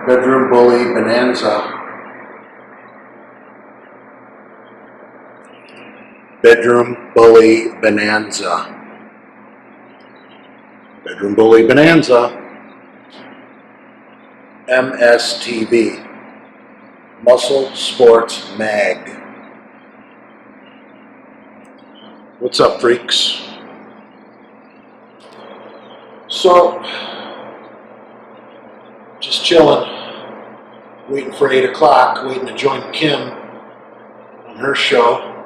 Bedroom bully Bonanza. Bedroom bully Bonanza. Bedroom bully Bonanza. MSTV. Muscle Sports Mag. What's up, freaks? So, just chilling, waiting for 8 o'clock, waiting to join Kim on her show,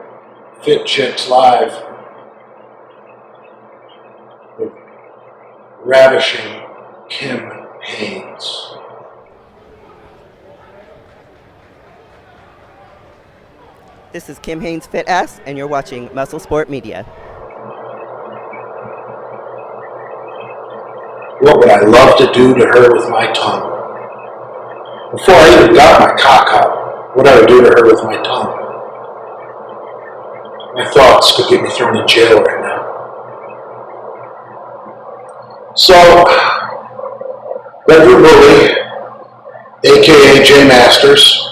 Fit Chicks Live, with ravishing Kim Haynes. This is Kim Haynes Fit Ass, and you're watching Muscle Sport Media. What would I love to do to her with my tongue? Before I even got my cock out, what I would do to her with my tongue? My thoughts could get me thrown in jail right now. So, bedroom bully, aka J Masters,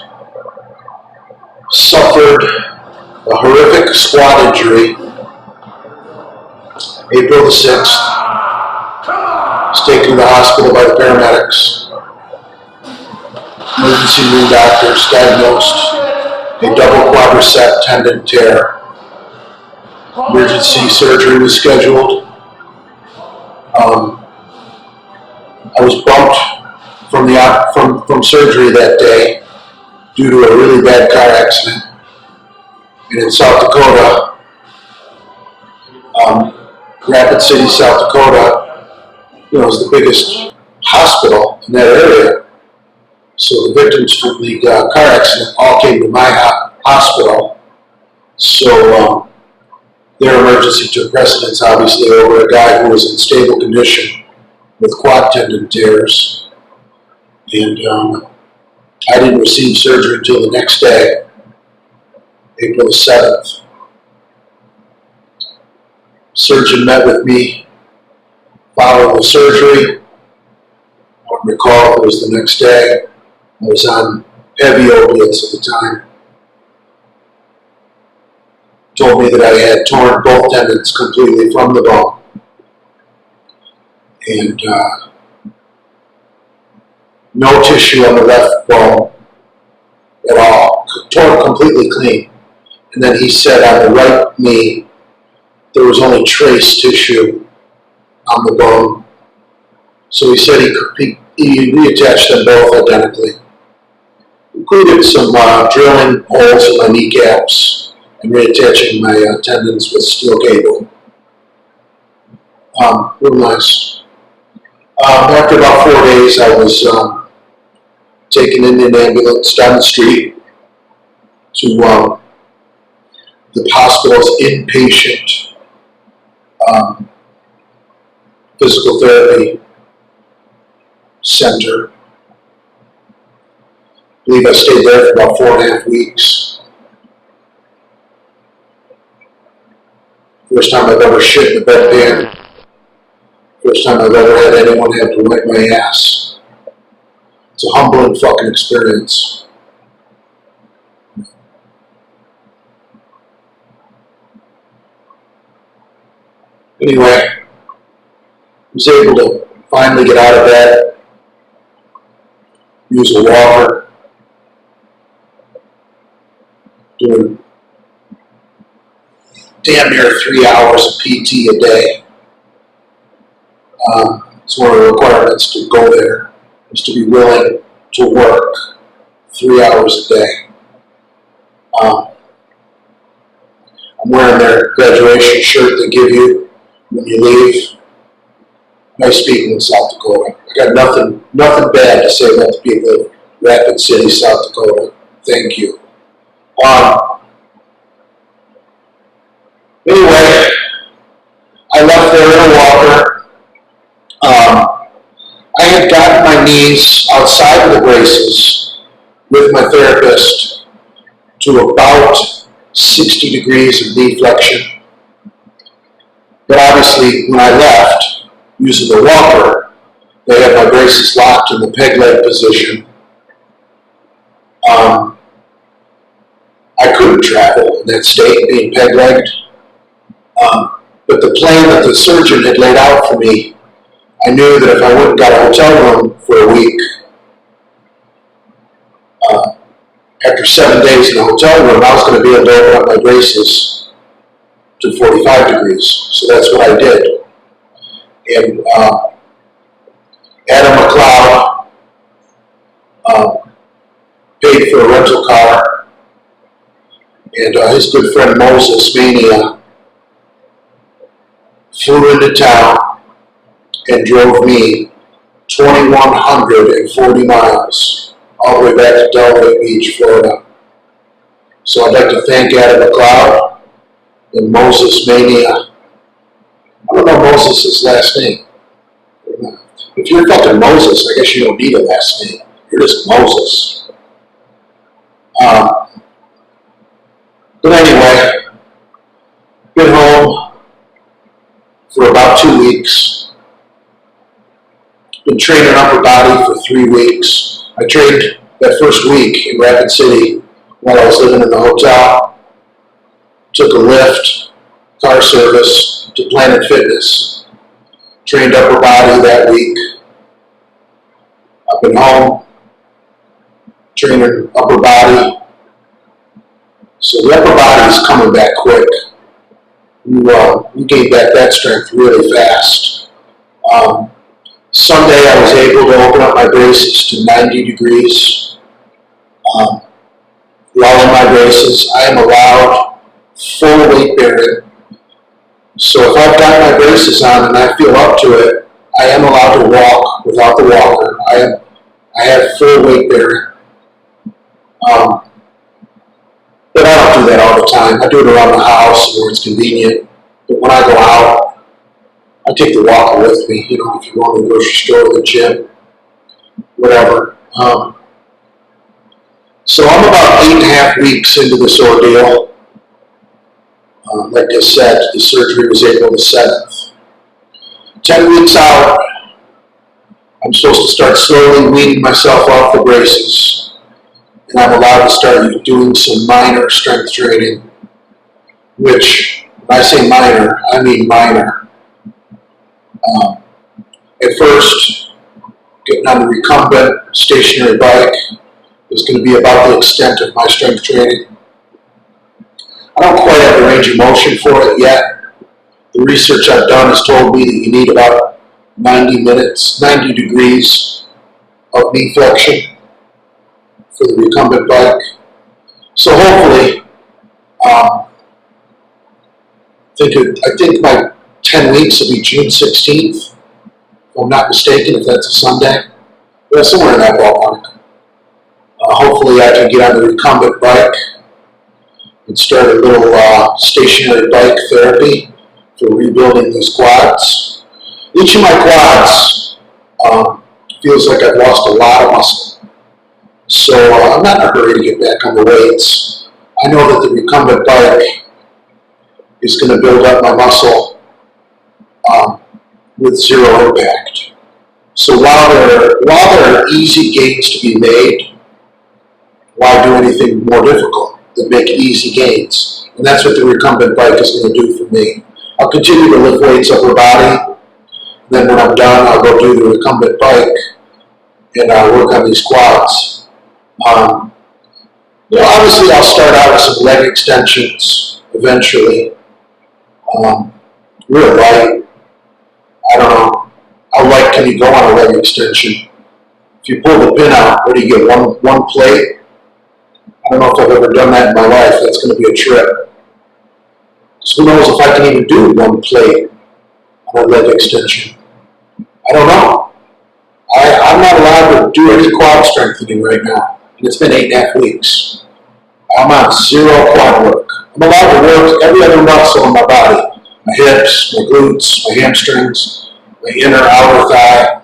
suffered a horrific squat injury April the 6th. Was taken to the hospital by the paramedics. Emergency room doctors diagnosed a double quadricep tendon tear. Emergency surgery was scheduled. I was bumped from surgery that day due to a really bad car accident. And in South Dakota, Rapid City, South Dakota, is the biggest hospital in that area. So the victims from the car accident all came to my hospital. So their emergency took precedence, obviously, over a guy who was in stable condition with quad tendon tears. And I didn't receive surgery until the next day, April the 7th. Surgeon met with me following the surgery. I don't recall if it was the next day. I was on heavy opiates at the time. Told me that I had torn both tendons completely from the bone. And no tissue on the left bone at all. Torn completely clean. And then he said on the right knee, there was only trace tissue on the bone. So he said he reattached them both identically. Included some drilling holes in my kneecaps and reattaching my tendons with steel cable. Real nice. After about 4 days, I was taken in an ambulance down the street to the hospital's inpatient physical therapy center. I believe I stayed there for about 4.5 weeks. First time I've ever shit in a bedpan. First time I've ever had anyone have to wipe my ass. It's a humbling fucking experience. Anyway, I was able to finally get out of bed, use a walker, doing damn near 3 hours of PT a day. It's one of the requirements to go there, is to be willing to work 3 hours a day. I'm wearing their graduation shirt they give you when you leave. Nice people in South Dakota. I got nothing bad to say about the people of Rapid City, South Dakota. Thank you. Anyway, I left there in a walker. I had gotten my knees outside of the braces with my therapist to about 60 degrees of knee flexion. But obviously, when I left, using the walker, they had my braces locked in the peg leg position, Um, I couldn't travel in that state, being peg-legged. But the plan that the surgeon had laid out for me, I knew that if I went and got a hotel room for a week, uh, after 7 days in a hotel room, I was going to be able to open up my braces to 45 degrees. So that's what I did. And Adam McLeod paid for a rental car, and his good friend Moses Mania flew into town and drove me 2,140 miles all the way back to Delray Beach, Florida. So I'd like to thank Adam McLeod and Moses Mania. I don't know Moses' last name. If you're fucking Moses, I guess you don't need a last name. You're just Moses. But anyway, been home for about 2 weeks. Been training upper body for 3 weeks. I trained that first week in Rapid City while I was living in the hotel. Took a Lyft, car service to Planet Fitness. Trained upper body that week. I've been home, training upper body. So the upper body is coming back quick. We gained back that strength really fast. Sunday I was able to open up my braces to 90 degrees. While in my braces, I am allowed full weight bearing. So if I've got my braces on and I feel up to it, I am allowed to walk without the walker. I have full weight bearing. But I don't do that all the time. I do it around the house where it's convenient. But when I go out, I take the walker with me. You know, if you go to the grocery store or the gym, whatever. So I'm about 8.5 weeks into this ordeal. Like I said, the surgery was April the 7th. 10 weeks out, I'm supposed to start slowly weaning myself off the braces. And I'm allowed to start doing some minor strength training, which, when I say minor, I mean minor. At first, getting on the recumbent stationary bike is going to be about the extent of my strength training. I don't quite have the range of motion for it yet. The research I've done has told me that you need about 90 degrees of knee flexion for the recumbent bike. So hopefully, I think my 10 weeks will be June 16th, if I'm not mistaken, if that's a Sunday. Yeah, somewhere in that ballpark. Hopefully I can get on the recumbent bike and start a little stationary bike therapy for rebuilding these quads. Each of my quads feels like I've lost a lot of muscle. So I'm not in a hurry to get back on the weights. I know that the recumbent bike is going to build up my muscle with zero impact. So while there are easy gains to be made, why do anything more difficult than make easy gains? And that's what the recumbent bike is going to do for me. I'll continue to lift weights upper body. Then when I'm done, I'll go do the recumbent bike and work on these quads. Obviously I'll start out with some leg extensions eventually. Real light. I don't know. How light can you go on a leg extension? If you pull the pin out, what do you get? One plate? I don't know if I've ever done that in my life. That's going to be a trip. So who knows if I can even do one plate on a leg extension? I don't know. I'm not allowed to do any quad strengthening right now. And it's been 8.5 weeks. I'm on zero quad work. I'm allowed to work every other muscle in my body. My hips, my glutes, my hamstrings, my inner outer thigh.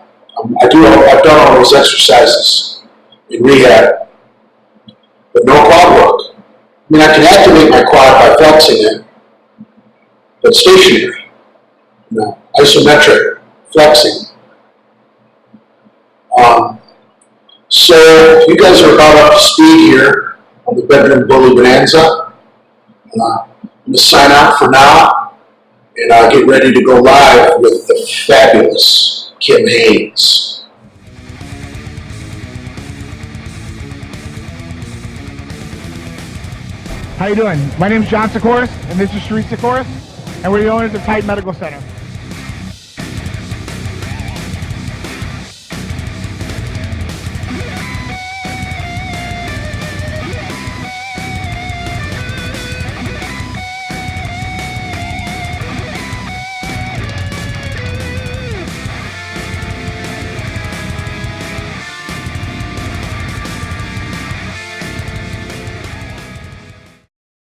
I've done all those exercises in rehab, but no quad work. I mean, I can activate my quad by flexing it, but stationary, isometric flexing. So you guys are about up to speed here on the bedroom bully Bonanza. I'm going to sign out for now and get ready to go live with the fabulous Kim Haynes. How you doing? My name is John Sikoris, and this is Sharice Sikoris, and we're the owners of Titan Medical Center.